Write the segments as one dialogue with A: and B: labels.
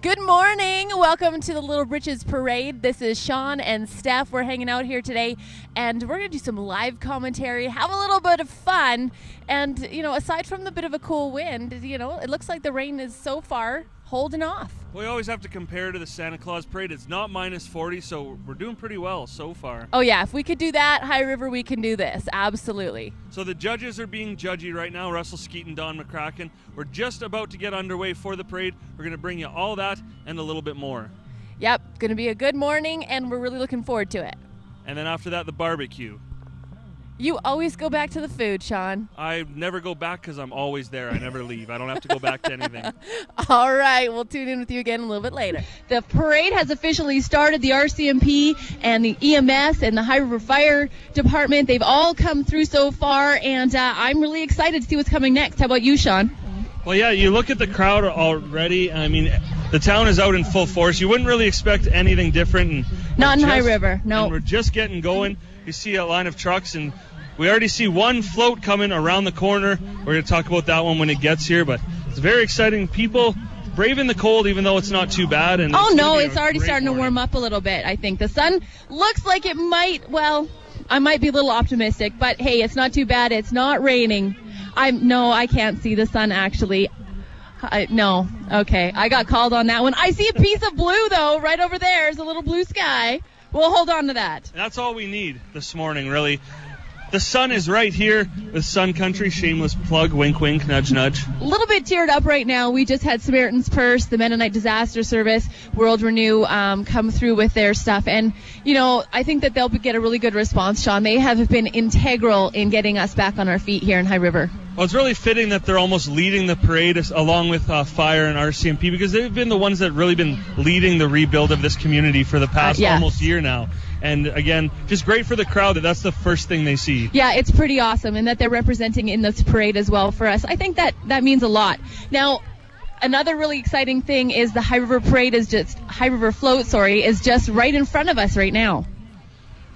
A: Good morning. Welcome to the Little Britches Parade. This is Sean and Steph. We're hanging out here today, and we're going to do some live commentary, have a little bit of fun. And, aside from the bit of a cool wind, it looks like the rain is so far holding off.
B: We always have to compare to the Santa Claus Parade. It's not minus 40, so we're doing pretty well so far.
A: Oh, yeah. If we could do that, High River, we can do this. Absolutely.
B: So the judges are being judgy right now, Russell Skeet and Don McCracken. We're just about to get underway for the parade. We're going to bring you all that and a little bit more.
A: Yep. Going to be a good morning, and we're really looking forward to it.
B: And then after that, the barbecue.
A: You always go back to the food, Sean.
B: I never go back because I'm always there. I never leave. I don't have to go back to anything.
A: All right. We'll tune in with you again a little bit later.
C: The parade has officially started. The RCMP and the EMS and the High River Fire Department, they've all come through so far, and I'm really excited to see what's coming next. How about you, Sean?
B: Well, yeah, you look at the crowd already. I mean, the town is out in full force. You wouldn't really expect anything different.
C: Not in High River, no.
B: And we're just getting going. You see a line of trucks, and we already see one float coming around the corner. We're going to talk about that one when it gets here, but it's very exciting. People braving the cold, even though it's not too bad. And
C: it's already starting to warm up a little bit, I think. The sun looks like it might, I might be a little optimistic, but hey, it's not too bad. It's not raining. I can't see the sun, actually. No. Okay, I got called on that one. I see a piece of blue, though, right over there. There's a little blue sky. We'll hold on to that.
B: That's all we need this morning, really. The sun is right here with Sun Country. Shameless plug, wink, wink, nudge, nudge.
C: A little bit teared up right now. We just had Samaritan's Purse, the Mennonite Disaster Service, World Renew come through with their stuff. And, I think that they'll get a really good response, Sean. They have been integral in getting us back on our feet here in High River.
B: Well, it's really fitting that they're almost leading the parade along with Fire and RCMP, because they've been the ones that really been leading the rebuild of this community for the past almost year now. And again, just great for the crowd that's the first thing they see.
C: Yeah, it's pretty awesome, and that they're representing in this parade as well for us. I think that means a lot. Now, another really exciting thing is the High River Parade is just right in front of us right now.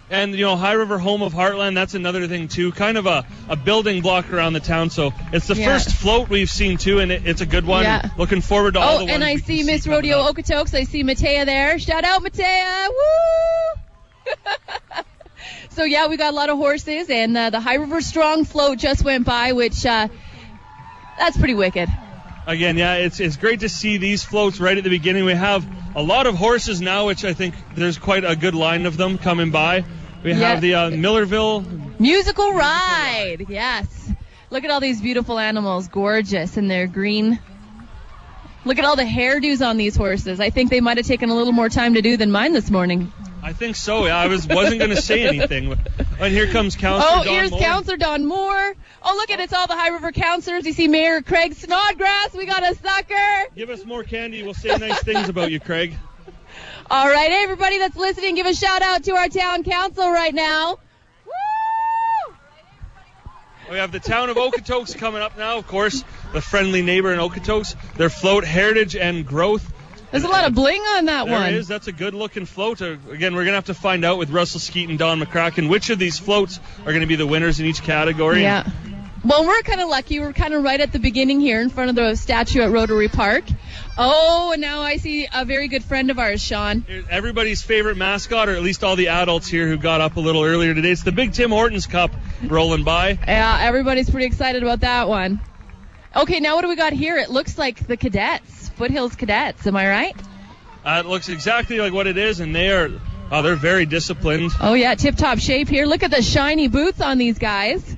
B: And, High River, home of Heartland, that's another thing, too. Kind of a building block around the town. So it's the first float we've seen, too, and it's a good one. Yeah. Looking forward to all the ones.
C: Oh, and I see Miss Rodeo Okotoks. I see Matea there. Shout out, Matea. Woo! So, yeah, we got a lot of horses, and the High River Strong float just went by, which that's pretty wicked.
B: Again, yeah, it's great to see these floats right at the beginning. We have a lot of horses now, which I think there's quite a good line of them coming by. We have the Millerville
C: Musical Ride. Yes. Look at all these beautiful animals, gorgeous, and they're green. Look at all the hairdos on these horses. I think they might have taken a little more time to do than mine this morning.
B: I think so. Yeah, I wasn't going to say anything. And here comes Councillor Don Moore.
C: Here's Councillor Don Moore. Oh, look at it's all the High River councillors. You see Mayor Craig Snodgrass. We got a sucker.
B: Give us more candy. We'll say nice things about you, Craig.
C: All right, everybody that's listening, give a shout out to our town council right now. Woo!
B: We have the town of Okotoks coming up now, of course, the friendly neighbor in Okotoks. Their float, Heritage and Growth.
C: There's a lot of bling on that one.
B: There is. That's a good-looking float. Again, we're going to have to find out with Russell Skeet and Don McCracken which of these floats are going to be the winners in each category.
C: Yeah. Well, we're kind of lucky. We're kind of right at the beginning here in front of the statue at Rotary Park. Oh, and now I see a very good friend of ours, Sean.
B: Everybody's favorite mascot, or at least all the adults here who got up a little earlier today. It's the Big Tim Hortons Cup rolling by.
C: Yeah, everybody's pretty excited about that one. Okay, now what do we got here? It looks like the Cadets, Foothills Cadets. Am I right?
B: It looks exactly like what it is, and they're very disciplined.
C: Oh, yeah, tip-top shape here. Look at the shiny boots on these guys.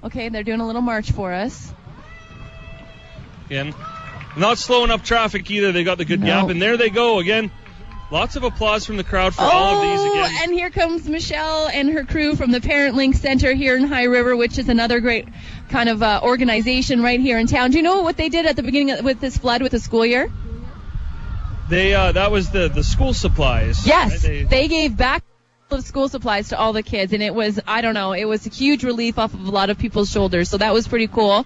C: Okay, they're doing a little march for us.
B: Again, not slowing up traffic either. They got the good gap, and there they go again. Lots of applause from the crowd for all of these again.
C: And here comes Michelle and her crew from the Parent Link Center here in High River, which is another great kind of organization right here in town. Do you know what they did at the beginning with this flood with the school year?
B: That was the school supplies.
C: Yes, right? They gave back of school supplies to all the kids, and it was a huge relief off of a lot of people's shoulders, so that was pretty cool.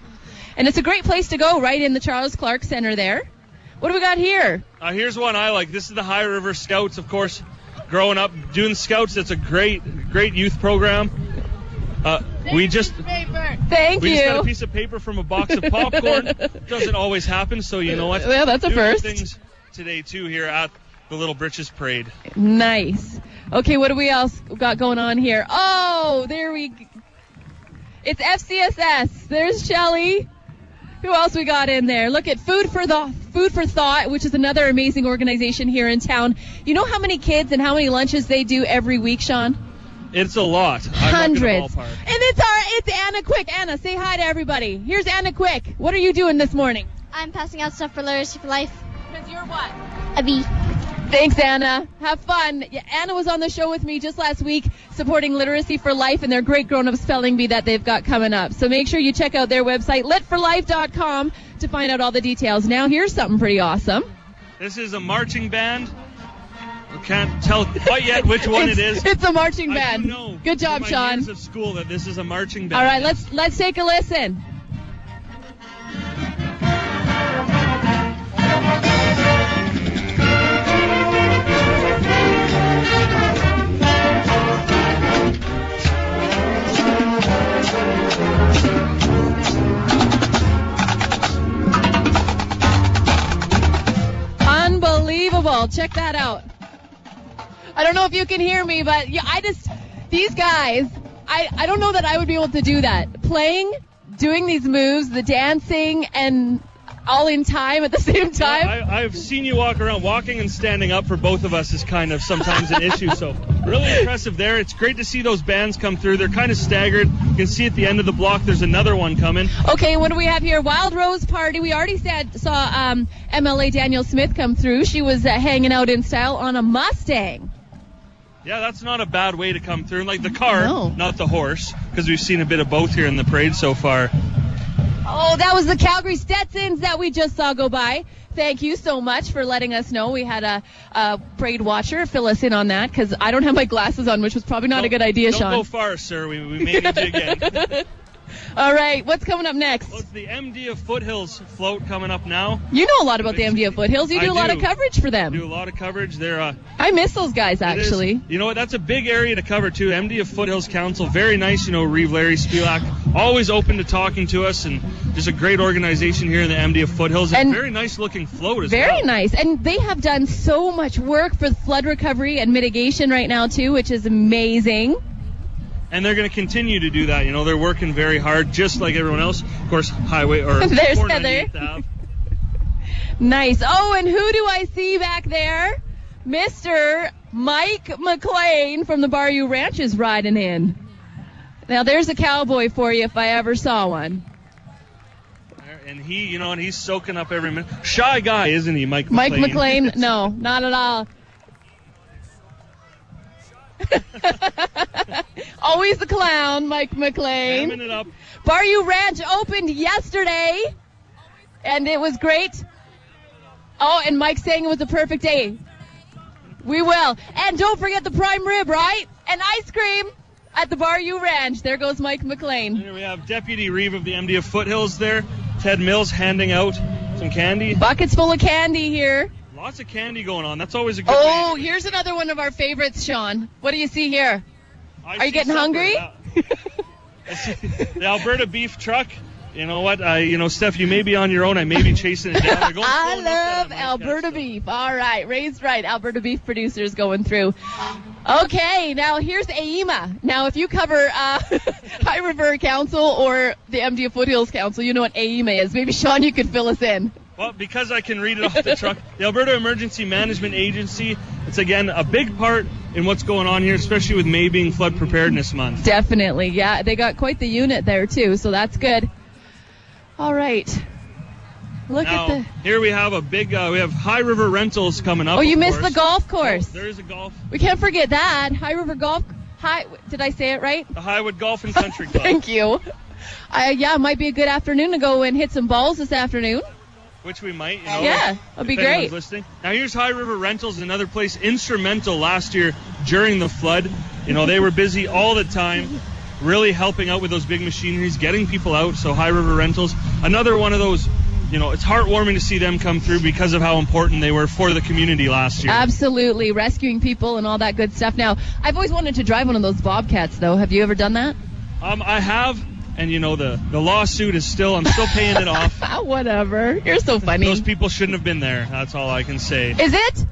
C: And it's a great place to go, right in the Charles Clark Center there. What do we got here?
B: Here's one I like. This is the High River Scouts, of course. Growing up doing Scouts, it's a great youth program. We just
C: Thank you.
B: We just got a piece of paper from a box of popcorn. Doesn't always happen, so you know what?
C: Yeah, that's a first.
B: today, too, here at the Little Britches Parade.
C: Nice. Okay, what do we else got going on here? Oh, it's FCSS. There's Shelly. Who else we got in there? Look at Food for Thought, which is another amazing organization here in town. You know how many kids and how many lunches they do every week, Sean?
B: It's a lot.
C: Hundreds. And it's Anna Quick. Anna, say hi to everybody. Here's Anna Quick. What are you doing this morning?
D: I'm passing out stuff for Literacy for Life.
C: Because you're what?
D: A B.
C: Thanks, Anna. Have fun. Yeah, Anna was on the show with me just last week supporting Literacy for Life and their great grown-up spelling bee that they've got coming up. So make sure you check out their website, litforlife.com, to find out all the details. Now, here's something pretty awesome.
B: This is a marching band. We can't tell quite yet which one it is.
C: It's a marching band.
B: I do know
C: Good job,
B: from my
C: Sean.
B: years of school that this is a marching band.
C: All right, let's take a listen. Unbelievable. Check that out. I don't know if you can hear me, but yeah, these guys, I don't know that I would be able to do that. Playing, doing these moves, the dancing, and all in time at the same time.
B: Yeah, I've seen you walk around. Walking and standing up for both of us is kind of sometimes an issue, so really impressive there. It's great to see those bands come through. They're kind of staggered. You can see at the end of the block there's another one coming.
C: Okay, what do we have here? Wild Rose Party. We already saw MLA Danielle Smith come through. She was hanging out in style on a Mustang.
B: Yeah, that's not a bad way to come through. Like the car,
C: No.
B: not the horse, because we've seen a bit of both here in the parade so far.
C: Oh, that was the Calgary Stetsons that we just saw go by. Thank you so much for letting us know. We had a parade watcher fill us in on that, because I don't have my glasses on, which was probably not a good idea, Sean.
B: Don't go far, sir. We may need you again.
C: All right, what's coming up next?
B: Well, it's the MD of Foothills float coming up now.
C: You know a lot about the MD of Foothills. You do a lot of coverage for them.
B: Do a lot of coverage. They're
C: I miss those guys, actually.
B: You know what? That's a big area to cover, too. MD of Foothills Council, very nice. Reeve Larry Spielak, always open to talking to us, and just a great organization here in the MD of Foothills. And very nice-looking float as well.
C: Very nice. And they have done so much work for flood recovery and mitigation right now, too, which is amazing.
B: And they're going to continue to do that. They're working very hard, just like everyone else. Of course, Highway or
C: There's
B: 498th
C: Heather.
B: Ave.
C: Nice. Oh, and who do I see back there? Mr. Mike McLean from the Bayou Ranch is riding in. Now, there's a cowboy for you if I ever saw one.
B: And he's soaking up every minute. Shy guy, isn't he, Mike McLean?
C: Mike McLean? No, not at all. Always the clown, Mike McLean.
B: Hamming it up.
C: Bayou Ranch opened yesterday, and it was great. Oh, and Mike's saying it was a perfect day. We will. And don't forget the prime rib, right? And ice cream at the Bayou Ranch. There goes Mike McLean.
B: And here we have Deputy Reeve of the MD of Foothills there. Ted Mills handing out some candy.
C: Buckets full of candy here.
B: Lots of candy going on. That's always a good
C: Oh,
B: way.
C: here's another one of our favorites, Sean. What do you see here?
B: I
C: Are you
B: see
C: getting
B: supper,
C: hungry?
B: yeah. I see the Alberta beef truck. You know what? Steph, you may be on your own. I may be chasing it down.
C: I love Alberta beef. All right, raised right. Alberta beef producers going through. Okay, now here's AEMA. Now, if you cover High River Council or the MD of Foothills Council, you know what AEMA is. Maybe, Sean, you could fill us in.
B: Well, because I can read it off the truck. The Alberta Emergency Management Agency, it's, again, a big part in what's going on here, especially with May being Flood Preparedness Month.
C: Definitely, yeah. They got quite the unit there, too, so that's good. All right.
B: Here we have we have High River Rentals coming up.
C: Oh, you missed the golf course.
B: Oh, there is a golf.
C: We can't forget that. High River Golf. Did I say it right?
B: The Highwood Golf and Country Club.
C: Thank you. Yeah, it might be a good afternoon to go and hit some balls this afternoon.
B: Which we might,
C: Yeah, it'll be great.
B: Listening. Now here's High River Rentals, another place instrumental last year during the flood. They were busy all the time, really helping out with those big machineries, getting people out. So High River Rentals, another one of those, it's heartwarming to see them come through because of how important they were for the community last year.
C: Absolutely, rescuing people and all that good stuff. Now, I've always wanted to drive one of those Bobcats, though. Have you ever done that?
B: I have. And, the lawsuit is I'm still paying it off.
C: Whatever. You're so funny.
B: Those people shouldn't have been there. That's all I can say.
C: Is it?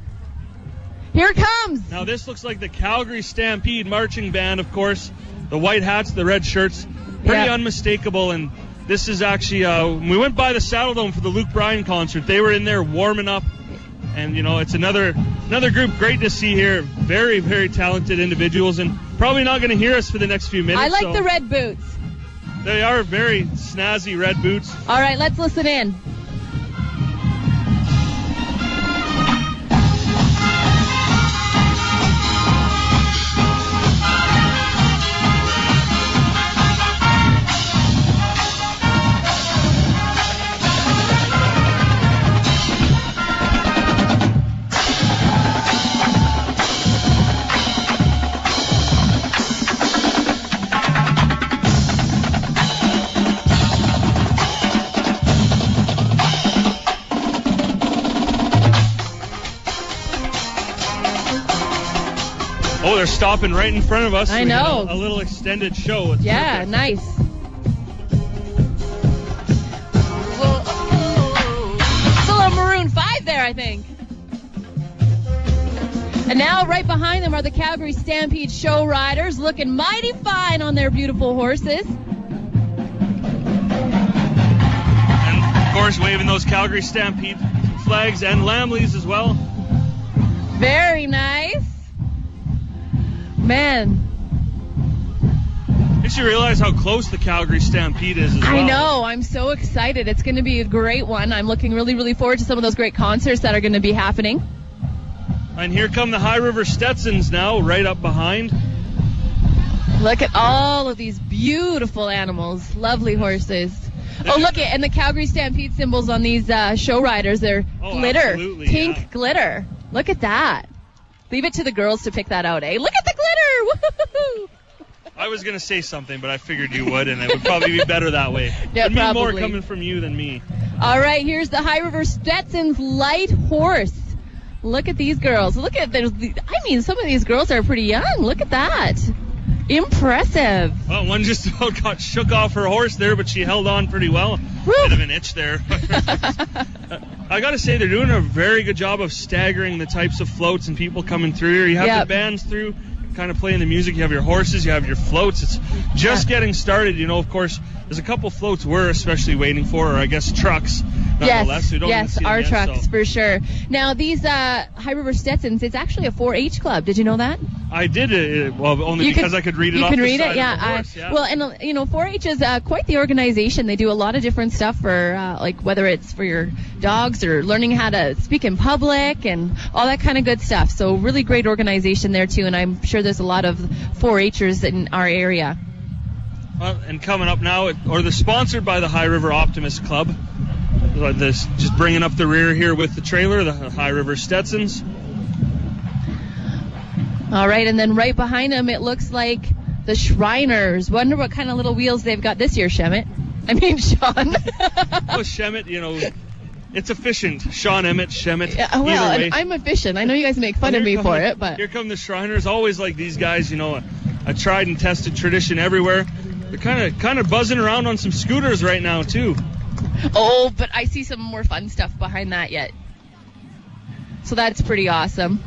C: Here it comes.
B: Now, this looks like the Calgary Stampede marching band, of course. The white hats, the red shirts. Pretty unmistakable. And this is actually, we went by the Saddle Dome for the Luke Bryan concert. They were in there warming up. And, it's another group great to see here. Very, very talented individuals. And probably not going to hear us for the next few minutes.
C: I like the red boots.
B: They are very snazzy red boots.
C: All right, let's listen in.
B: Oh, they're stopping right in front of us.
C: I know.
B: A little extended show. It's perfect.
C: Nice. It's a little Maroon 5 there, I think. And now right behind them are the Calgary Stampede show riders, looking mighty fine on their beautiful horses.
B: And, of course, waving those Calgary Stampede flags and Lamleys as well.
C: Very nice. Man.
B: Makes you realize how close the Calgary Stampede is as well.
C: I know. I'm so excited. It's going to be a great one. I'm looking really, really forward to some of those great concerts that are going to be happening.
B: And here come the High River Stetsons now, right up behind.
C: Look at all of these beautiful animals. Lovely horses. Oh, look at, and the Calgary Stampede symbols on these show riders. They're glitter. Pink glitter. Look at that. Leave it to the girls to pick that out, eh? Look at the glitter! Woo-hoo-hoo.
B: I was going to say something, but I figured you would, and it would probably be better that way.
C: Yeah,
B: There'd be more coming from you than me.
C: All right, here's the High River Stetson's light horse. Look at these girls. Look at some of these girls are pretty young. Look at that. Impressive.
B: Well, one just got shook off her horse there, but she held on pretty well.
C: Woo.
B: Bit of an itch there. I got to say, they're doing a very good job of staggering the types of floats and people coming through here. You have the bands through, kind of playing the music. You have your horses, you have your floats. It's just getting started. Of course, there's a couple floats we're especially waiting for, or I guess trucks.
C: Yes, our trucks, for sure. Now, these High River Stetsons, it's actually a 4-H club. Did you know that?
B: I did, only because I could read it off the side of the horse.
C: Well, and 4-H is quite the organization. They do a lot of different stuff for, whether it's for your dogs or learning how to speak in public and all that kind of good stuff. So really great organization there, too, and I'm sure there's a lot of 4-Hers in our area.
B: Well, and coming up now, they're sponsored by the High River Optimist Club. This just bringing up the rear here with the trailer, the High River Stetsons.
C: All right, and then right behind them, it looks like the Shriners. Wonder what kind of little wheels they've got this year, Sean.
B: Oh, Emmett, it's efficient. Sean Emmett, Shemmett.
C: Yeah, well, and I'm efficient. I know you guys make fun of me for it, but
B: here come the Shriners. Always like these guys, a tried and tested tradition everywhere. They're kind of buzzing around on some scooters right now too.
C: Oh, but I see some more fun stuff behind that yet. So that's pretty awesome.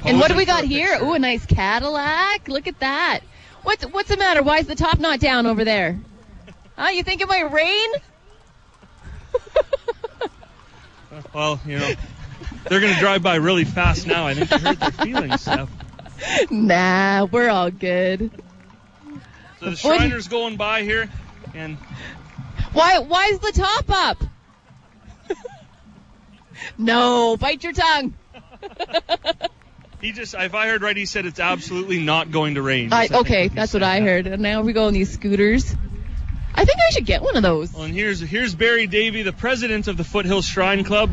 C: And what do we got here? Ooh, a nice Cadillac. Look at that. What's the matter? Why is the top not down over there? You think it might rain?
B: Well, they're going to drive by really fast now. I think you hurt their feelings, Steph.
C: Nah, we're all good.
B: So the Shriners going by here, and
C: why is the top up? No, bite your tongue.
B: If I heard right, he said it's absolutely not going to rain.
C: Okay, that's what I heard. And now we go on these scooters. I think I should get one of those.
B: Well, and here's Barry Davey, the president of the Foothills Shrine Club,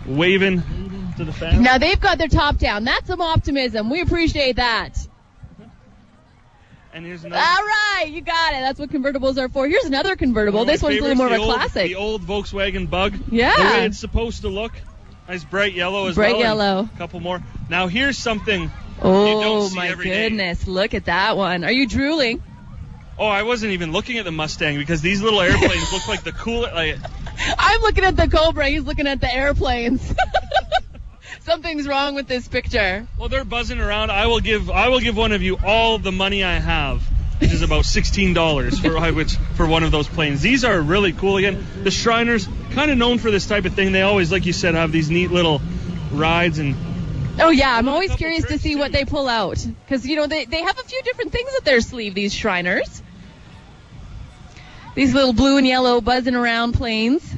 B: waving to the fans.
C: Now they've got their top down. That's some optimism. We appreciate that.
B: And here's another.
C: All right, you got it. That's what convertibles are for. Here's another convertible. This one's a little more of a classic.
B: The old Volkswagen Bug.
C: Yeah.
B: The way it's supposed to look. Nice bright yellow as well.
C: Bright yellow.
B: A couple more. Now here's something
C: you
B: don't see
C: my
B: every
C: goodness.
B: day.
C: Look at that one. Are you drooling?
B: Oh, I wasn't even looking at the Mustang because these little airplanes look like the coolest.
C: I'm looking at the Cobra. He's looking at the airplanes. Something's wrong with this picture.
B: Well, they're buzzing around. I will give one of you all the money I have, which is about $16 for one of those planes. These are really cool. Again, the Shriners, kind of known for this type of thing. They always, like you said, have these neat little rides and.
C: Oh, yeah, I'm always curious to see what they pull out. Because, they have a few different things up their sleeve, these Shriners. These little blue and yellow buzzing around planes.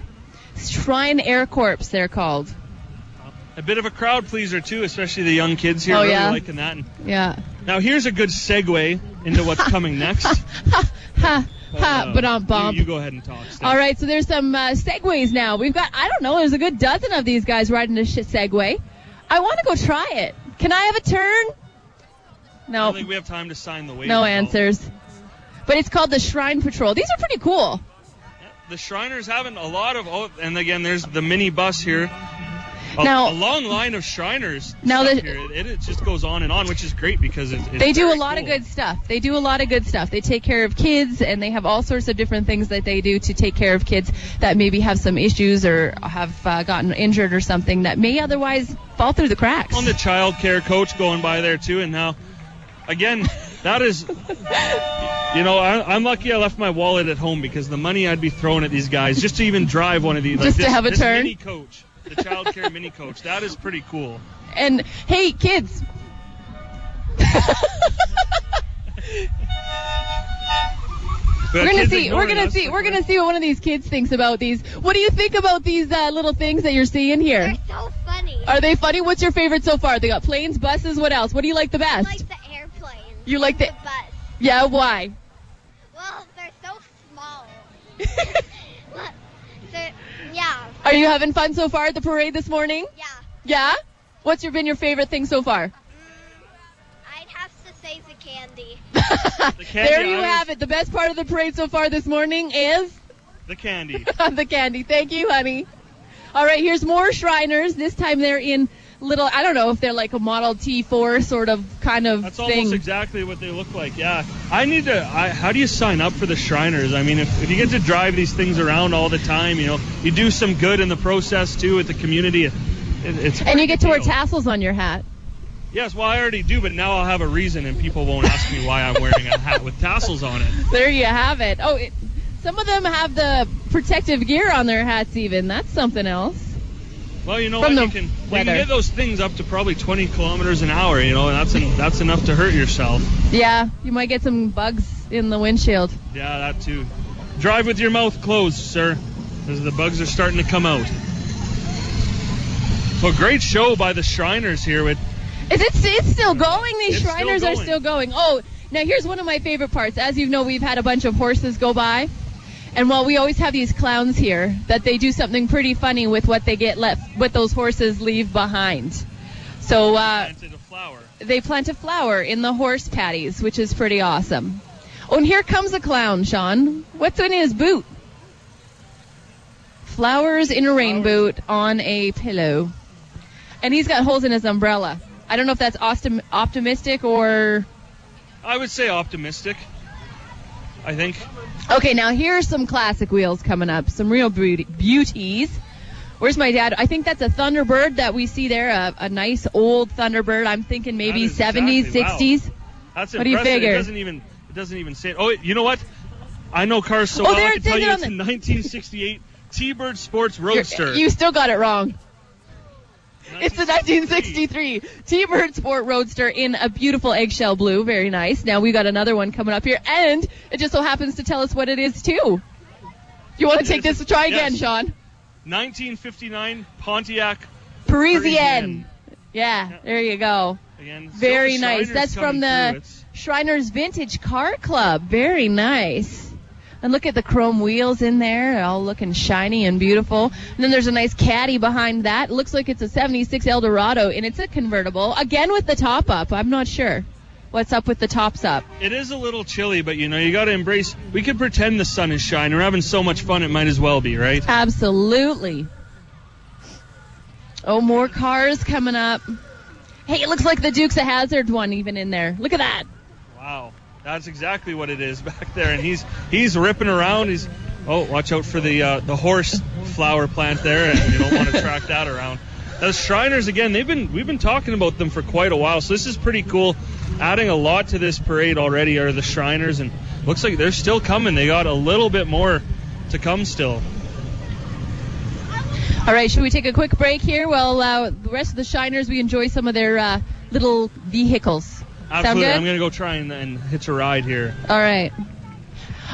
C: Shrine Air Corps, they're called.
B: A bit of a crowd pleaser, too, especially the young kids here.
C: Oh,
B: really
C: yeah.
B: liking that.
C: Yeah.
B: Now, here's a good segue into what's coming next.
C: But on bump.
B: You go ahead and talk, Steph.
C: All right, so there's some Segways now. We've got, there's a good dozen of these guys riding a Segway. I want to go try it. Can I have a turn? No.
B: I don't think we have time to sign the waiver.
C: No answers. But it's called the Shrine Patrol. These are pretty cool.
B: Yeah, the Shriners having a lot of, and again, there's the mini bus here. A long line of Shriners.
C: Now
B: here. It just goes on and on, which is great because
C: they do a lot of good stuff. They do a lot of good stuff. They take care of kids, and they have all sorts of different things that they do to take care of kids that maybe have some issues or have gotten injured or something that may otherwise fall through the cracks.
B: On the child care coach going by there too, and now, again, that is, I'm lucky I left my wallet at home because the money I'd be throwing at these guys just to even drive one of these.
C: Just to have a turn.
B: Mini coach. The child care mini coach. That is pretty cool.
C: And hey, kids. We're gonna see what one of these kids thinks about these. What do you think about these little things that you're seeing here?
D: They're so funny.
C: Are they funny? What's your favorite so far? They got planes, buses. What else? What do you like the best?
D: I like the airplane.
C: You like the
D: bus?
C: Yeah. Why?
D: Well, they're so small. Yeah.
C: Are you having fun so far at the parade this morning?
D: Yeah.
C: Yeah? What's been your favorite thing so far?
D: I'd have to say the candy.
C: There you have it. The best part of the parade so far this morning is?
B: The candy.
C: The candy. Thank you, honey. All right, here's more Shriners. This time they're in little, I don't know if they're like a Model T4 sort of kind of
B: That's
C: thing.
B: almost exactly what they look like, yeah. How do you sign up for the Shriners? I mean, if you get to drive these things around all the time, you do some good in the process, too, with the community. It's
C: and you get to wear tassels on your hat.
B: Yes, well, I already do, but now I'll have a reason, and people won't ask me why I'm wearing a hat with tassels on it.
C: There you have it. Oh, some of them have the protective gear on their hats even. That's something else.
B: Well, you know what? You can get those things up to probably 20 kilometers an hour, and that's enough to hurt yourself. Yeah, you might get some bugs in the windshield. Yeah, that too. Drive with your mouth closed, sir, as the bugs are starting to come out. So great show by the Shriners here. It's still going? These Shriners are still going. Oh, now here's one of my favorite parts. As you know, we've had a bunch of horses go by. And while we always have these clowns here, that they do something pretty funny with what they get left, what those horses leave behind. So they plant a flower in the horse patties, which is pretty awesome. Oh, and here comes a clown, Sean. What's in his boot? Flowers in a rain boot on a pillow. And he's got holes in his umbrella. I don't know if that's optimistic or... I would say optimistic, I think. Okay, now here's some classic wheels coming up. Some real beauties. Where's my dad? I think that's a Thunderbird that we see there, a nice old Thunderbird. I'm thinking maybe 70s, exactly, 60s. Wow. That's impressive. What do you figure? It doesn't even say it. Oh, you know what? I know cars so well, I can tell you it's a 1968 T-Bird Sports Roadster. You still got it wrong. It's the 1963 T-Bird Sport Roadster in a beautiful eggshell blue. Very nice. Now we got another one coming up here, and it just so happens to tell us what it is, too. You want to take this? Try again, Sean. 1959 Pontiac Parisienne. Yeah, there you go. Again, very nice. That's from the Shriners Vintage Car Club. Very nice. And look at the chrome wheels in there, all looking shiny and beautiful. And then there's a nice caddy behind that. It looks like it's a 76 Eldorado, and it's a convertible. Again with the top up. I'm not sure what's up with the tops up. It is a little chilly, but, you got to embrace. We can pretend the sun is shining. We're having so much fun, it might as well be, right? Absolutely. Oh, more cars coming up. Hey, it looks like the Dukes of Hazzard one even in there. Look at that. Wow. That's exactly what it is back there, and he's ripping around. Watch out for the horse flower plant there, and you don't want to track that around. Those Shriners, again, we've been talking about them for quite a while, so this is pretty cool. Adding a lot to this parade already are the Shriners, and looks like they're still coming. They got a little bit more to come still.
C: All right, should we take a quick break here? Well, the rest of the Shiners, we enjoy some of their little vehicles.
B: Absolutely. I'm going to go try and hitch a ride here.
C: All right.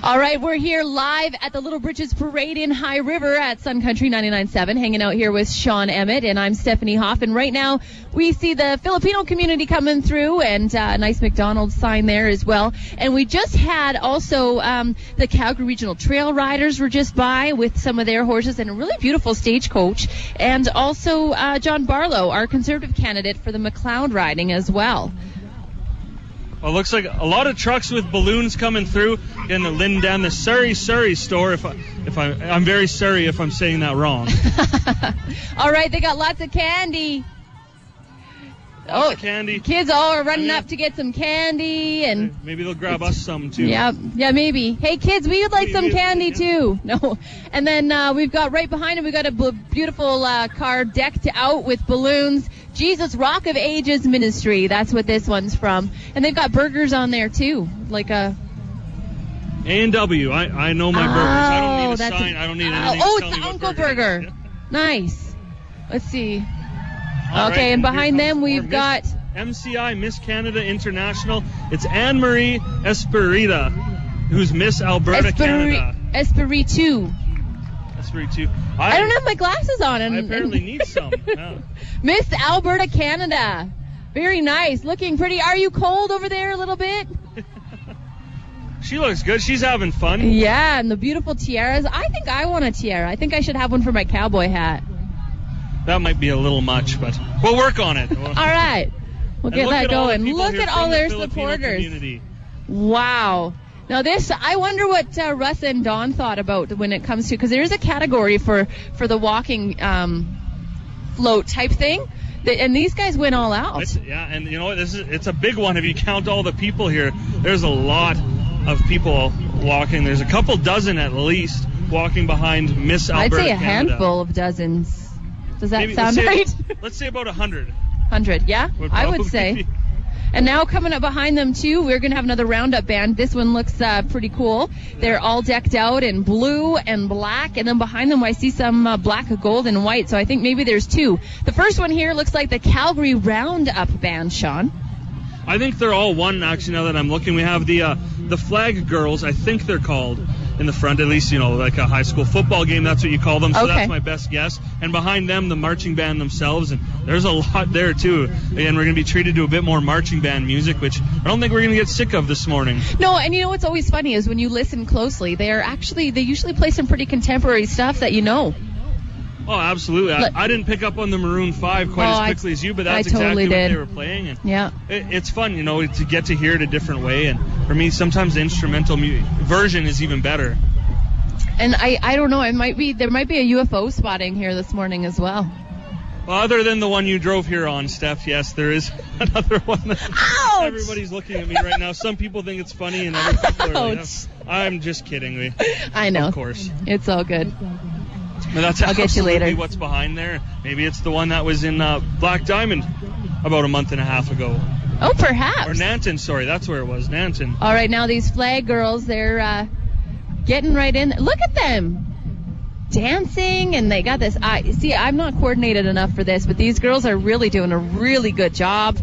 C: All right, we're here live at the Little Britches Parade in High River at Sun Country 99.7, hanging out here with Sean Emmett, and I'm Stephanie Hopf. And right now we see the Filipino community coming through, and a nice McDonald's sign there as well. And we just had also the Calgary Regional Trail Riders were just by with some of their horses, and a really beautiful stagecoach. And also John Barlow, our Conservative candidate for the McLeod riding as well.
B: Well, it looks like a lot of trucks with balloons coming through. Again, the Lindan, the Surrey store. I'm very sorry if I'm saying that wrong.
C: All right, they got lots of candy.
B: Lots of candy.
C: Kids all are running up to get some candy, and
B: maybe they'll grab us some too.
C: Yeah, maybe. Hey, kids, we would like some candy too. No, and then we've got right behind him. We've got a beautiful car decked out with balloons. Jesus Rock of Ages Ministry. That's what this one's from, and they've got burgers on there too, like a
B: A&W. I know my burgers. I don't need a sign. I don't need anything.
C: Oh, it's the Uncle Burger. Nice. Let's see. Okay, and behind them we've got
B: MCI Miss Canada International. It's Anne-Marie Esperita, who's Miss Alberta Canada.
C: Espiritu.
B: I
C: don't have my glasses on.
B: I apparently need some. Yeah.
C: Miss Alberta Canada. Very nice. Looking pretty. Are you cold over there a little bit?
B: She looks good. She's having fun.
C: Yeah, and the beautiful tiaras. I think I want a tiara. I think I should have one for my cowboy hat.
B: That might be a little much, but we'll work on it.
C: All right. We'll get that going. Look at all their supporters.
B: Community.
C: Wow. Now this, I wonder what Russ and Dawn thought about when it comes to, because there is a category for the walking float type thing, and these guys went all out.
B: And you know what? It's a big one if you count all the people here. There's a lot of people walking. There's a couple dozen at least walking behind Miss Alberta
C: I'd say a
B: Canada.
C: handful of dozens. Does that sound right?
B: Let's say about 100.
C: 100, yeah? I would say. And now coming up behind them, too, we're going to have another roundup band. This one looks pretty cool. They're all decked out in blue and black. And then behind them, I see some black, gold, and white. So I think maybe there's two. The first one here looks like the Calgary Roundup Band, Sean.
B: I think they're all one, actually, now that I'm looking. We have the Flag Girls, I think they're called, in the front, at least, like a high school football game, that's what you call them, so That's my best guess. And behind them, the marching band themselves, and there's a lot there, too. Again, we're going to be treated to a bit more marching band music, which I don't think we're going to get sick of this morning.
C: No, and you know what's always funny is when you listen closely, they usually play some pretty contemporary stuff that you know.
B: Oh, absolutely. I didn't pick up on the Maroon 5 quite as quickly as you, but that's
C: totally
B: exactly
C: did.
B: what they were playing. And
C: yeah.
B: It's fun, to get to hear it a different way. And for me, sometimes the instrumental version is even better.
C: And I don't know, there might be a UFO spotting here this morning as well.
B: Well, other than the one you drove here on, Steph, yes, there is another one.
C: Ouch!
B: Everybody's looking at me right now. Some people think it's funny, and other people are like, I'm just kidding.
C: I know.
B: Of course.
C: It's all good.
B: But that's
C: I'll get you later.
B: What's behind there. Maybe it's the one that was in Black Diamond about a month and a half ago.
C: Oh, perhaps.
B: Or Nanton, sorry, that's where it was, Nanton.
C: All right, now these Flag Girls, they're getting right in. Look at them. Dancing, and they got this. I'm not coordinated enough for this, but these girls are really doing a really good job.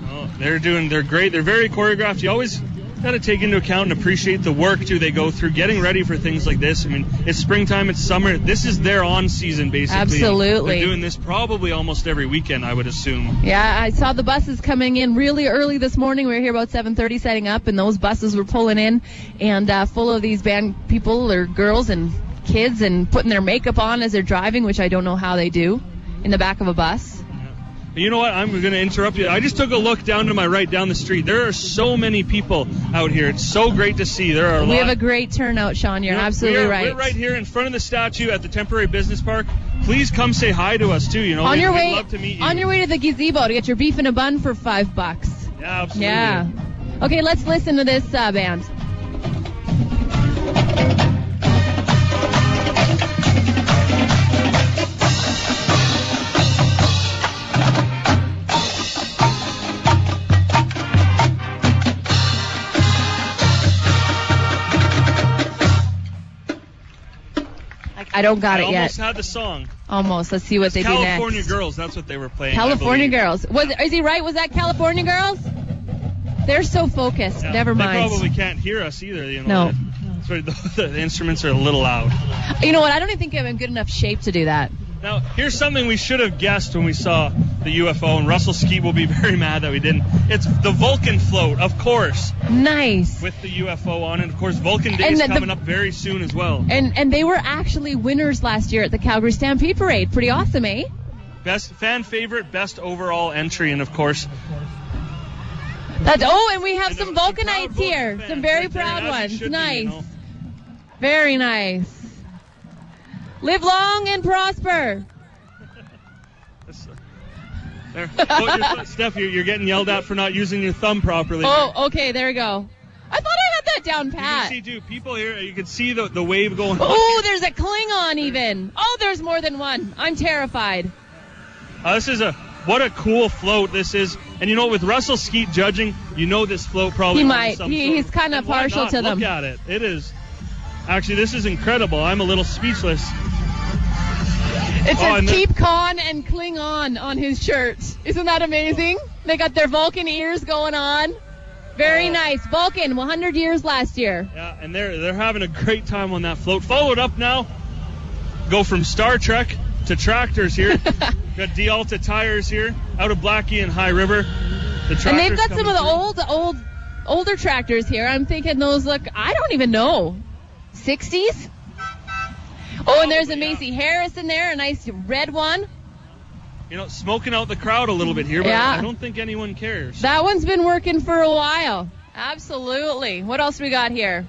B: Oh, they're great. They're very choreographed. You always got to take into account and appreciate the work, too, they go through getting ready for things like this. I mean, it's springtime, it's summer. This is their on-season, basically.
C: Absolutely.
B: They're doing this probably almost every weekend, I would assume.
C: Yeah, I saw the buses coming in really early this morning. We were here about 7:30 setting up, and those buses were pulling in and full of these band people or girls and kids and putting their makeup on as they're driving, which I don't know how they do, in the back of a bus.
B: You know what? I'm going to interrupt you. I just took a look down to my right down the street. There are so many people out here. It's so great to see. There are a lot.
C: We have a great turnout, Sean. You're absolutely right.
B: We're right here in front of the statue at the temporary business park. Please come say hi to us, too.
C: On your way,
B: we'd love to meet you.
C: On your way to the gazebo to get your beef in a bun for $5.
B: Yeah, absolutely.
C: Yeah. Okay, let's listen to this band. I don't got it yet.
B: I almost had the song.
C: Almost. Let's see what they do next.
B: California Girls, that's what they were playing.
C: California Girls. Is he right? Was that California Girls? They're so focused.
B: Yeah,
C: Never mind.
B: They probably can't hear us either. You know,
C: No.
B: The instruments are a little loud.
C: You know what? I don't even think I'm in good enough shape to do that.
B: Now, here's something we should have guessed when we saw the UFO, and Russell Skeet will be very mad that we didn't. It's the Vulcan float, of course.
C: Nice.
B: With the UFO on it. Of course, Vulcan Day is coming up very soon as well.
C: And they were actually winners last year at the Calgary Stampede Parade. Pretty awesome, eh?
B: Best fan favorite, best overall entry, and of course...
C: and we have some Vulcanites here. Some very
B: right
C: proud ones. Nice.
B: Be, you know.
C: Very nice. Live long and prosper.
B: Steph, you're getting yelled at for not using your thumb properly.
C: Oh, okay, there we go. I thought I had that down pat.
B: You can see, too, people here, you can see the wave going on.
C: Oh, there's a Klingon even. Oh, there's more than one. I'm terrified.
B: What a cool float this is. And you know, with Russell Skeet judging, you know this float probably...
C: He might. He's kind of partial to them.
B: Look at it. It is... Actually, this is incredible. I'm a little speechless.
C: It says Keep Con and Klingon on his shirt. Isn't that amazing? They got their Vulcan ears going on. Very nice. Vulcan, 100 years last year.
B: Yeah, and they're having a great time on that float. Followed up now. Go from Star Trek to tractors here. Got D'Alta tires here out of Blackie and High River.
C: And they've got some of the older tractors here. I'm thinking those look, I don't even know, 60s? Oh, and there's a Macy Harris in there, a nice red one.
B: You know, smoking out the crowd a little bit here, but
C: yeah.
B: I don't think anyone cares.
C: That one's been working for a while. Absolutely. What else we got here?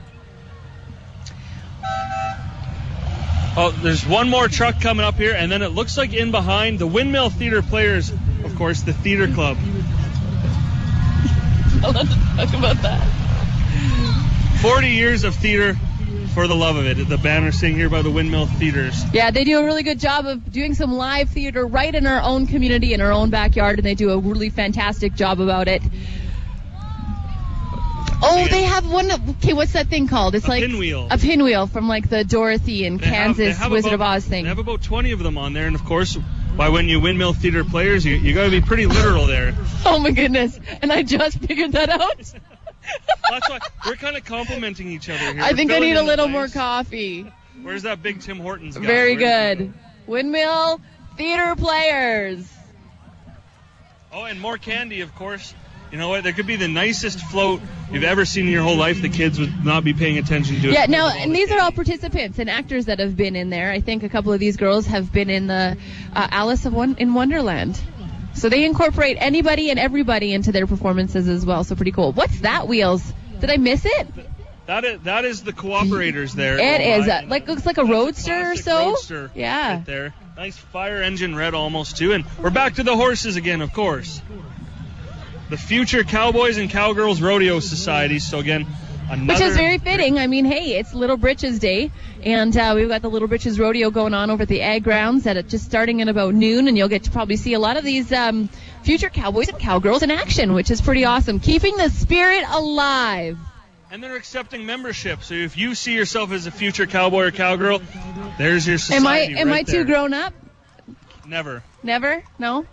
B: Oh, there's one more truck coming up here, and then it looks like in behind the Windmill Theater Players, of course, the theater club.
C: I'll have to talk about that.
B: 40 years of theater for the love of it. The banner saying here by the Windmill Theaters.
C: Yeah, they do a really good job of doing some live theater right in our own community, in our own backyard, and they do a really fantastic job about it. Oh, they have one. Okay, what's that thing called? It's like
B: pinwheel.
C: A pinwheel from like the Dorothy and Kansas Wizard of Oz thing.
B: They have about 20 of them on there, and of course, when you Windmill Theater Players, you got to be pretty literal there.
C: Oh my goodness! And I just figured that out.
B: That's why we're kind of complimenting each other here.
C: I think I need a little more coffee.
B: Where's that big Tim Hortons guy?
C: Very good. Windmill Theater Players.
B: Oh, and more candy, of course. You know what? There could be the nicest float you've ever seen in your whole life. The kids would not be paying attention to it.
C: Yeah, now, and these are all participants and actors that have been in there. I think a couple of these girls have been in the Alice in Wonderland. So they incorporate anybody and everybody into their performances as well. So pretty cool. What's that, Wheels? Did I miss it?
B: That is the cooperators there.
C: It is. Looks like a roadster or so.
B: Roadster
C: yeah.
B: Right there. Nice fire engine red almost too. And we're back to the horses again, of course. The Future Cowboys and Cowgirls Rodeo Society. So again,
C: which is very fitting. I mean, hey, it's Little Britches Day, and we've got the Little Britches Rodeo going on over at the Ag Grounds just starting at about noon, and you'll get to probably see a lot of these future cowboys and cowgirls in action, which is pretty awesome. Keeping the spirit alive.
B: And they're accepting membership, so if you see yourself as a future cowboy or cowgirl, there's your society.
C: Am I too grown up?
B: Never.
C: Never? No?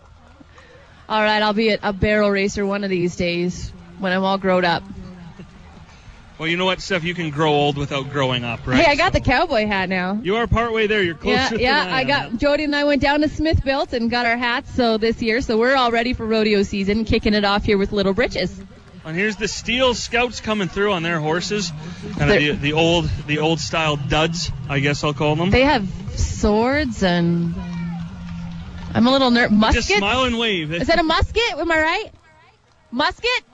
C: All right, I'll be a barrel racer one of these days when I'm all grown up.
B: Well, you know what, Steph? You can grow old without growing up, right?
C: Hey, I got the cowboy hat now.
B: You are partway there. You're closer than I am.
C: Jody and I went down to Smithbuilt and got our hats this year, so we're all ready for rodeo season, kicking it off here with Little Britches.
B: And here's the Steel Scouts coming through on their horses, kind of the old style duds, I guess I'll call them.
C: They have swords and I'm a little nervous. Musket?
B: Just smile and wave.
C: Is that a musket? Am I right? Musket?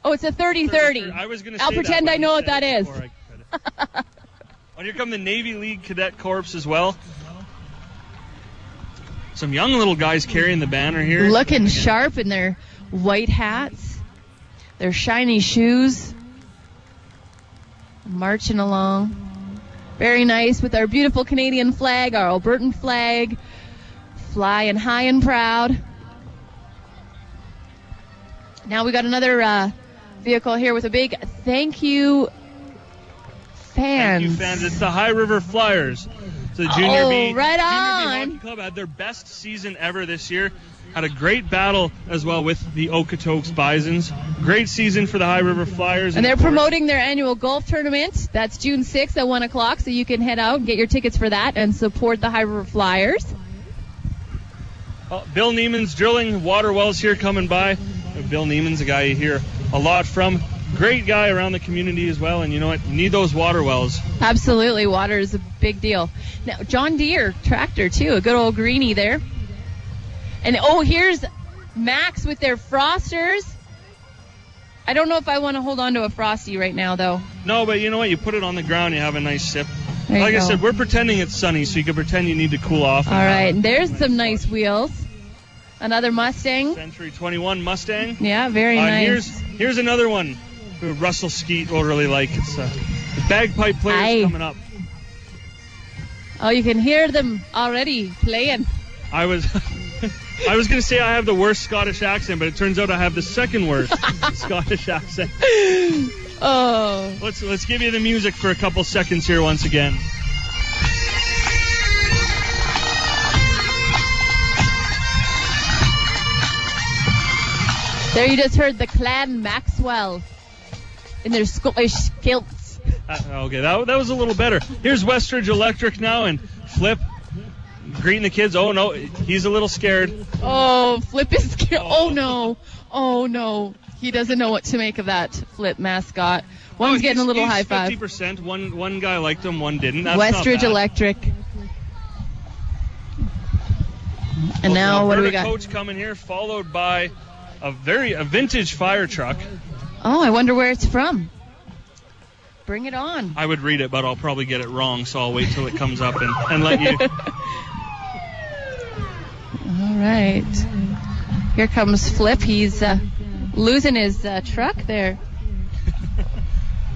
C: Oh, it's a 30-30.
B: I was going to say
C: I'll pretend I know what that is.
B: Here come the Navy League Cadet Corps as well. some young little guys carrying the banner here.
C: Looking sharp in their white hats, their shiny shoes, marching along. Very nice with our beautiful Canadian flag, our Albertan flag, flying high and proud. Now we got another vehicle here with a big thank you fans.
B: Thank you fans. It's the High River Flyers. So the Junior B.
C: Right
B: Junior
C: on.
B: B Hockey Club had their best season ever this year. Had a great battle as well with the Okotoks Bisons. Great season for the High River Flyers.
C: And they're promoting their annual golf tournament. That's June 6th at 1 o'clock, so you can head out and get your tickets for that and support the High River Flyers.
B: Bill Neiman's drilling water wells here coming by. Bill Neiman's a guy you hear a lot from. Great guy around the community as well, and you know what? You need those water wells.
C: Absolutely, water is a big deal. Now, John Deere tractor, too, a good old greenie there. And, here's Max with their frosters. I don't know if I want to hold on to a Frosty right now, though.
B: No, but you know what? You put it on the ground, you have a nice sip.
C: Like
B: I said, we're pretending it's sunny, so you can pretend you need to cool off.
C: All right, and there's some nice wheels. Another Mustang.
B: Century 21 Mustang.
C: Yeah, very nice.
B: Here's another one who Russell Skeet will really like. It's the bagpipe players coming up.
C: Oh, you can hear them already playing.
B: I was going to say I have the worst Scottish accent, but it turns out I have the second worst Scottish accent.
C: Oh.
B: Let's give you the music for a couple seconds here once again.
C: There you just heard the Clan Maxwell in their Scottish kilts.
B: Okay, that was a little better. Here's Westridge Electric now, and Flip greeting the kids. Oh, no, he's a little scared.
C: Oh, Flip is scared. Oh, no. Oh, no. He doesn't know what to make of that Flip mascot. One's getting a little high five.
B: 50%. One guy liked him, one didn't. That's
C: Westridge Electric. And now what do we got?
B: Coach coming here, followed by a vintage fire truck.
C: Oh, I wonder where it's from. Bring it on.
B: I would read it, but I'll probably get it wrong, so I'll wait till it comes up and let you.
C: All right. Here comes Flip. He's losing his truck there.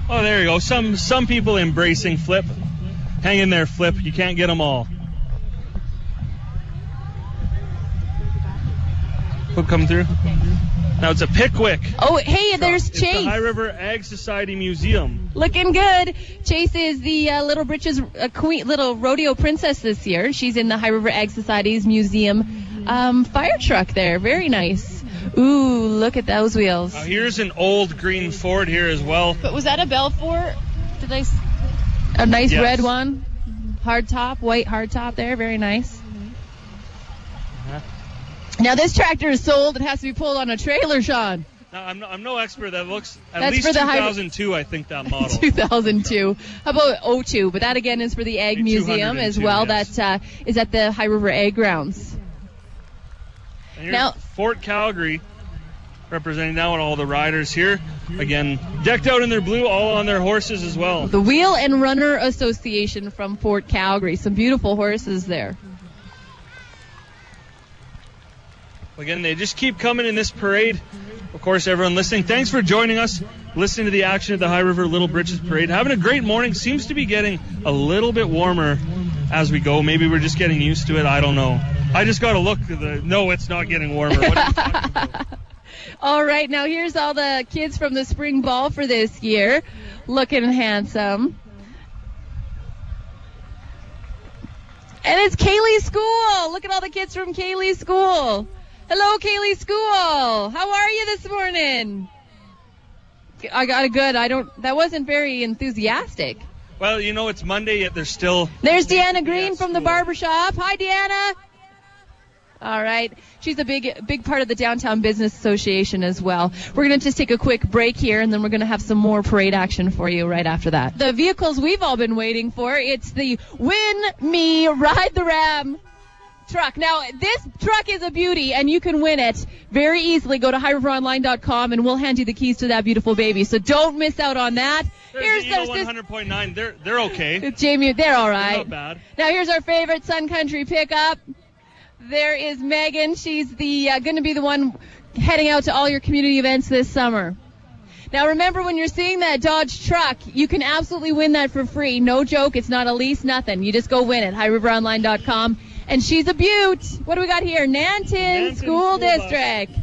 B: Oh, there you go. Some people embracing Flip. Hang in there, Flip. You can't get them all. Flip come through. Now it's a Pickwick.
C: Oh, hey, there's
B: Chase.
C: Chase.
B: It's the High River Ag Society Museum.
C: Looking good. Chase is the Little Britches little rodeo princess this year. She's in the High River Ag Society's museum fire truck there. Very nice. Ooh, look at those wheels.
B: Here's an old green Ford here as well.
C: But was that a Belfort? A nice red one? Hard top, white hard top there. Very nice. Now this tractor is sold. It has to be pulled on a trailer, Sean.
B: Now, I'm no expert. That looks at least 2002, I think, that model.
C: 2002. How about 02? But that, again, is for the Ag Museum as well.
B: Yes.
C: That is at the High River Ag Grounds.
B: And now, Fort Calgary representing now all the riders here. Again, decked out in their blue, all on their horses as well.
C: The Wheel and Runner Association from Fort Calgary. Some beautiful horses there.
B: Again, they just keep coming in this parade. Of course, everyone listening, thanks for joining us, listening to the action at the High River Little Britches Parade. Having a great morning. Seems to be getting a little bit warmer as we go. Maybe we're just getting used to it. I don't know. I just got to look. No, it's not getting warmer. What are you talking about?
C: All right, now here's all the kids from the spring ball for this year. Looking handsome. And it's Kaylee School. Look at all the kids from Kaylee School. Hello, Kaylee School. How are you this morning? I got a good. That wasn't very enthusiastic.
B: Well, you know, it's Monday, yet there's still.
C: There's Deanna Green from the barbershop. Hi, Deanna. All right. She's a big part of the Downtown Business Association as well. We're going to just take a quick break here, and then we're going to have some more parade action for you right after that. The vehicles we've all been waiting for, it's the Win Me Ride the Ram truck. Now, this truck is a beauty, and you can win it very easily. Go to highriveronline.com, and we'll hand you the keys to that beautiful baby. So don't miss out on that.
B: Here's the 100.9. They're okay.
C: Jamie, they're all right.
B: They're not bad.
C: Now, here's our favorite Sun Country pickup. there is Megan. She's the going to be the one heading out to all your community events this summer. Now remember, when you're seeing that Dodge truck, you can absolutely win that for free. No joke, it's not a lease, nothing. You just go win it, highriveronline.com. And she's a beaut. What do we got here? Nanton School District.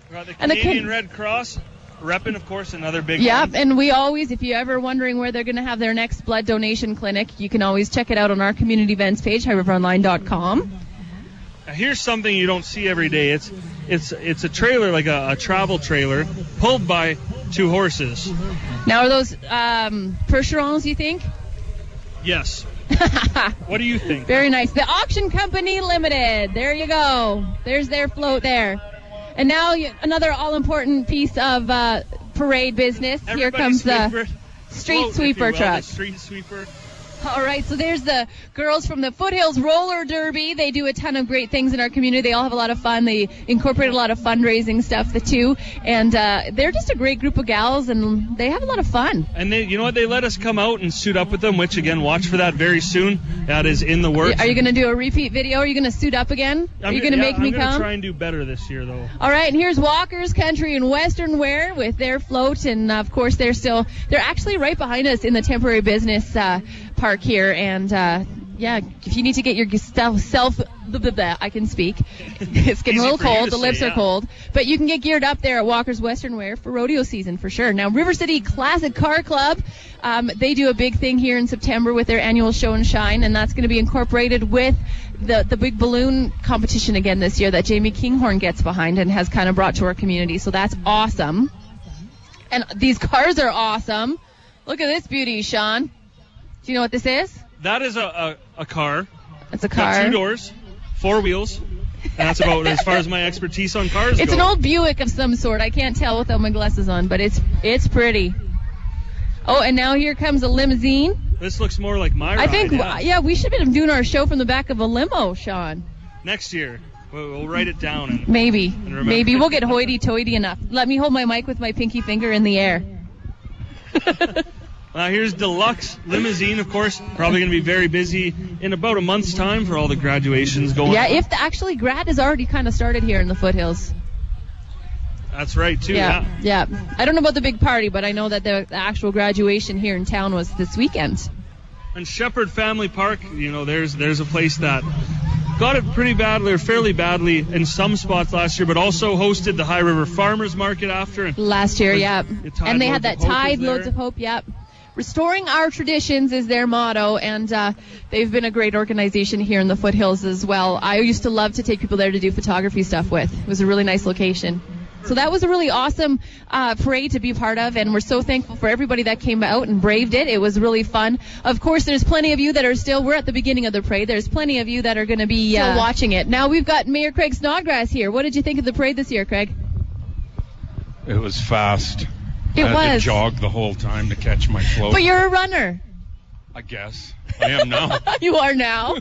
B: We got the Canadian Red Cross repping, of course, another big one.
C: Yep, and we always, if you're ever wondering where they're going to have their next blood donation clinic, you can always check it out on our community events page, highriveronline.com.
B: Now, here's something you don't see every day. It's a trailer, like a travel trailer, pulled by 2 horses.
C: Now, are those Percherons, you think?
B: Yes. What do you think?
C: Very nice. The Auction Company Limited. There you go. There's their float there. And now another all-important piece of parade business. Here comes the street sweeper truck.
B: The street sweeper.
C: All right, so there's the girls from the Foothills Roller Derby. They do a ton of great things in our community. They all have a lot of fun. They incorporate a lot of fundraising stuff, too. And they're just a great group of gals, and they have a lot of fun.
B: And you know what? They let us come out and suit up with them, which, again, watch for that very soon. That is in the works.
C: Are you going to do a repeat video? Are you going to suit up again? Are you going to make me come?
B: I'm going to try and do better this year, though.
C: All right, and here's Walker's Country and Western Wear with their float. And, of course, they're actually right behind us in the temporary business park here, and if you need to get your I can speak. It's getting a little cold. The lips are cold, but you can get geared up there at Walker's Western Wear for rodeo season for sure. Now, River City Classic Car Club, they do a big thing here in September with their annual show and shine, and that's going to be incorporated with the big balloon competition again this year that Jamie Kinghorn gets behind and has kind of brought to our community. So that's awesome. And these cars are awesome. Look at this beauty, Sean. Do you know what this is?
B: That is a car.
C: It's a car.
B: Got 2 doors, 4 wheels. And that's about as far as my expertise on cars
C: It's
B: go.
C: an old Buick of some sort. I can't tell without my glasses on, but it's pretty. Oh, and now here comes a limousine.
B: This looks more like my ride.
C: I think, we should have been doing our show from the back of a limo, Sean.
B: Next year. We'll write it down.
C: Maybe we'll get hoity-toity enough. Let me hold my mic with my pinky finger in the air.
B: Here's Deluxe Limousine, of course. Probably going to be very busy in about a month's time for all the graduations going on.
C: Yeah, if grad has already kind of started here in the Foothills.
B: That's right, too.
C: Yeah. I don't know about the big party, but I know that the actual graduation here in town was this weekend.
B: And Shepherd Family Park, there's a place that got it pretty badly or fairly badly in some spots last year, but also hosted the High River Farmers Market after.
C: Last year, and they had that Tide Loads of Hope, Restoring our traditions is their motto, and they've been a great organization here in the Foothills as well. I used to love to take people there to do photography stuff with. It was a really nice location. So that was a really awesome parade to be part of, and we're so thankful for everybody that came out and braved it. It was really fun. Of course, there's plenty of you that are we're at the beginning of the parade. There's plenty of you that are going to be still watching it. Now we've got Mayor Craig Snodgrass here. What did you think of the parade this year, Craig?
E: It was fast.
C: I had
E: to jog the whole time to catch my float.
C: But you're a runner.
E: I guess. I am now.
C: You are now.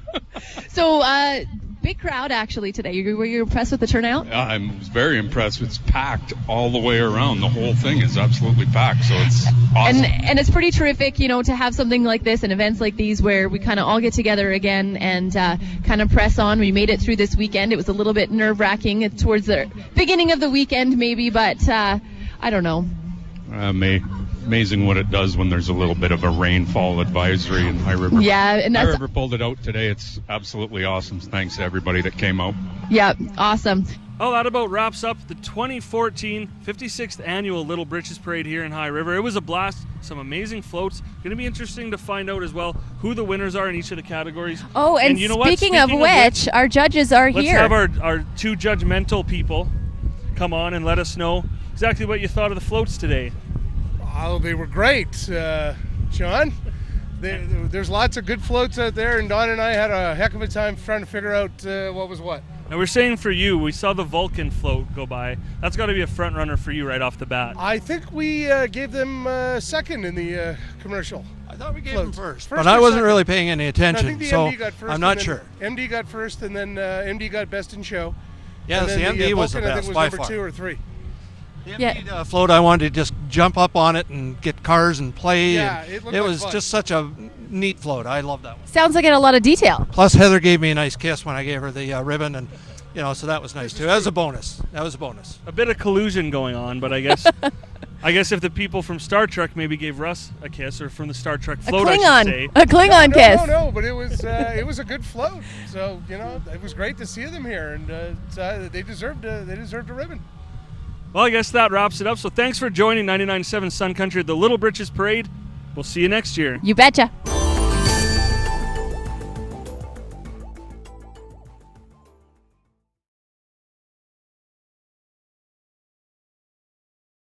C: So, big crowd actually today. Were you impressed with the turnout?
E: I was very impressed. It's packed all the way around. The whole thing is absolutely packed, so it's awesome.
C: And it's pretty terrific, to have something like this and events like these where we kind of all get together again and kind of press on. We made it through this weekend. It was a little bit nerve-wracking towards the beginning of the weekend maybe, but I don't know.
E: Amazing what it does when there's a little bit of a rainfall advisory in High River.
C: Yeah, and
E: High River pulled it out today. It's absolutely awesome. Thanks to everybody that came out.
C: Yeah, awesome.
B: Well, that about wraps up the 2014 56th Annual Little Britches Parade here in High River. It was a blast. Some amazing floats. Going to be interesting to find out as well who the winners are in each of the categories.
A: Oh, and
B: you know
A: speaking of which, our judges are
B: here.
A: Let's
B: have our 2 judgmental people come on and let us know exactly what you thought of the floats today.
F: Oh, they were great, Sean. There's lots of good floats out there, and Don and I had a heck of a time trying to figure out what was what.
B: Now we're saying for you, we saw the Vulcan float go by. That's got to be a front runner for you right off the bat.
F: I think we gave them second in the commercial.
G: I thought we gave them first,
F: but
G: I wasn't really paying any attention,
F: I think the
G: so
F: MD got first,
G: I'm not sure.
F: MD got first, and then MD got best in show.
G: Yes, the MD was the best
F: Vulcan,
G: by
F: I think, was
G: far.
F: number 2 or 3.
G: The MD float I wanted to just jump up on it and get cars and play.
F: Yeah,
G: and
F: it looked
G: it
F: like
G: was
F: fun.
G: just such a neat float. I love that one.
A: Sounds like it had a lot of detail.
G: Plus, Heather gave me a nice kiss when I gave her the ribbon, and so that was nice too. That was a bonus.
B: A bit of collusion going on, but I guess if the people from Star Trek maybe gave Russ a kiss, or from the Star Trek float, I should say.
A: A Klingon kiss.
F: No, but it was a good float. So it was great to see them here, and they deserved a ribbon.
B: Well, I guess that wraps it up. So thanks for joining 99.7 Sun Country at the Little Britches Parade. We'll see you next year.
A: You betcha.